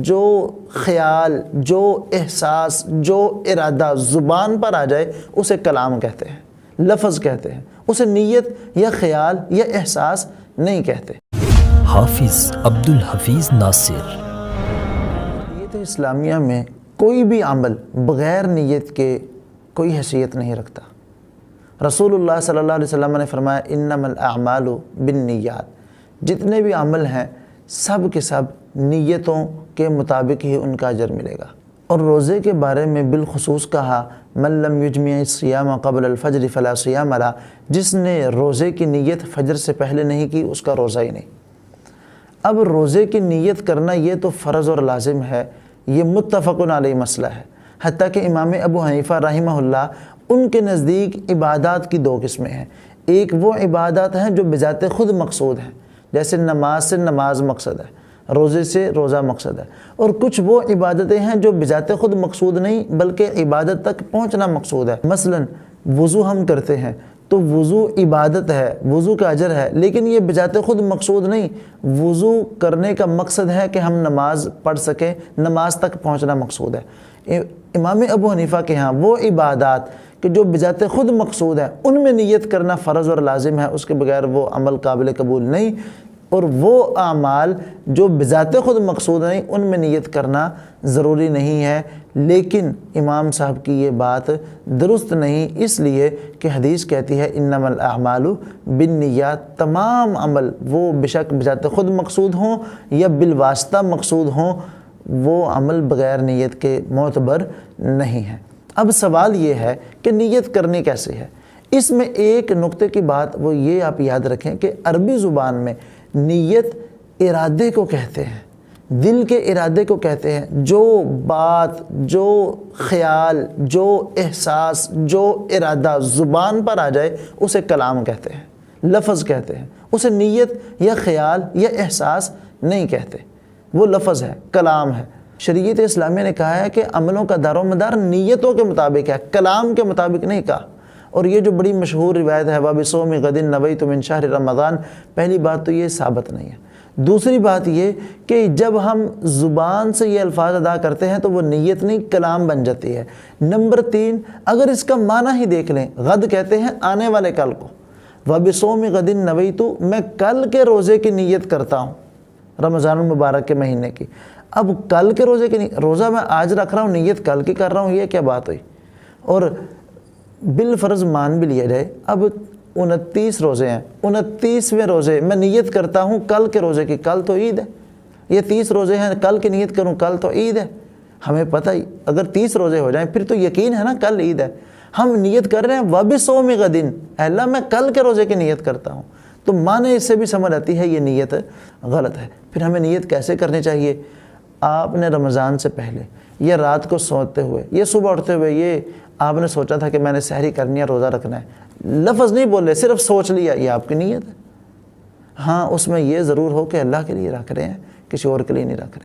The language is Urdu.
جو خیال، جو احساس، جو ارادہ زبان پر آ جائے اسے کلام کہتے ہیں، لفظ کہتے ہیں، اسے نیت یا خیال یا احساس نہیں کہتے۔ حافظ عبدالحفیظ ناصر۔ نیت اسلامیہ میں کوئی بھی عمل بغیر نیت کے کوئی حیثیت نہیں رکھتا۔ رسول اللہ صلی اللہ علیہ وسلم نے فرمایا انما الاعمال بالنیات، جتنے بھی عمل ہیں سب کے سب نیتوں کے مطابق ہی ان کا اجر ملے گا۔ اور روزے کے بارے میں بالخصوص کہا من لم یجمع الصیام قبل الفجر فلا صیام لہ، جس نے روزے کی نیت فجر سے پہلے نہیں کی اس کا روزہ ہی نہیں۔ اب روزے کی نیت کرنا یہ تو فرض اور لازم ہے، یہ متفق علیہ مسئلہ ہے، حتیٰ کہ امام ابو حنیفہ رحمہ اللہ ان کے نزدیک عبادات کی دو قسمیں ہیں۔ ایک وہ عبادات ہیں جو بذات خود مقصود ہیں، جیسے نماز سے نماز مقصد ہے، روزے سے روزہ مقصد ہے، اور کچھ وہ عبادتیں ہیں جو بذات خود مقصود نہیں بلکہ عبادت تک پہنچنا مقصود ہے۔ مثلا وضو ہم کرتے ہیں تو وضو عبادت ہے، وضو کا اجر ہے، لیکن یہ بذات خود مقصود نہیں، وضو کرنے کا مقصد ہے کہ ہم نماز پڑھ سکیں، نماز تک پہنچنا مقصود ہے۔ امام ابو حنیفہ کے ہاں وہ عبادات کہ جو بذات خود مقصود ہے ان میں نیت کرنا فرض اور لازم ہے، اس کے بغیر وہ عمل قابل قبول نہیں، اور وہ اعمال جو بذات خود مقصود نہیں ان میں نیت کرنا ضروری نہیں ہے۔ لیکن امام صاحب کی یہ بات درست نہیں، اس لیے کہ حدیث کہتی ہے انما الاعمال بالنیات، تمام عمل وہ بشک بذات خود مقصود ہوں یا بالواسطہ مقصود ہوں، وہ عمل بغیر نیت کے معتبر نہیں ہے۔ اب سوال یہ ہے کہ نیت کرنی کیسے ہے؟ اس میں ایک نقطے کی بات وہ یہ آپ یاد رکھیں کہ عربی زبان میں نیت ارادے کو کہتے ہیں، دل کے ارادے کو کہتے ہیں، جو بات، جو خیال، جو احساس، جو ارادہ زبان پر آ جائے اسے کلام کہتے ہیں، لفظ کہتے ہیں، اسے نیت یا خیال یا احساس نہیں کہتے، وہ لفظ ہے، کلام ہے۔ شریعت اسلامیہ نے کہا ہے کہ عملوں کا دار و مدار نیتوں کے مطابق ہے، کلام کے مطابق نہیں کہا۔ اور یہ جو بڑی مشہور روایت ہے وَبِصَوْمِ غَدٍ نَوَيْتُ مِنْ شَهْرِ رمضان، پہلی بات تو یہ ثابت نہیں ہے۔ دوسری بات یہ کہ جب ہم زبان سے یہ الفاظ ادا کرتے ہیں تو وہ نیت نہیں کلام بن جاتی ہے۔ نمبر 3، اگر اس کا معنی ہی دیکھ لیں، غد کہتے ہیں آنے والے کل کو، وَبِصَوْمِ غَدٍ نَوَيْتُ، میں کل کے روزے کی نیت کرتا ہوں، رمضان المبارک کے مہینے کی۔ اب کل کے روزے کی روزہ میں آج رکھ رہا ہوں، نیت کل کی کر رہا ہوں، یہ کیا بات ہوئی؟ اور بالفرض مان بھی لیا جائے اب 29 روزے ہیں، 29ویں روزے میں نیت کرتا ہوں کل کے روزے کی، کل تو عید ہے۔ یہ 30 روزے ہیں، کل کی نیت کروں کل تو عید ہے۔ ہمیں پتہ ہی اگر 30 روزے ہو جائیں پھر تو یقین ہے نا کل عید ہے۔ ہم نیت کر رہے ہیں وَبِصَوْمِ غَدٍ، اے اللہ میں کل کے روزے کی نیت کرتا ہوں، تو معنی اس سے بھی سمجھ آتی ہے یہ نیت غلط ہے۔ پھر ہمیں نیت کیسے کرنی چاہیے؟ آپ نے رمضان سے پہلے یا رات کو سوتے ہوئے یا صبح اٹھتے ہوئے یہ آپ نے سوچا تھا کہ میں نے سحری کرنی ہے، روزہ رکھنا ہے، لفظ نہیں بولے، صرف سوچ لیا، یہ آپ کی نیت ہے۔ ہاں اس میں یہ ضرور ہو کہ اللہ کے لیے رکھ رہے ہیں، کسی اور کے لیے نہیں رکھ رہے۔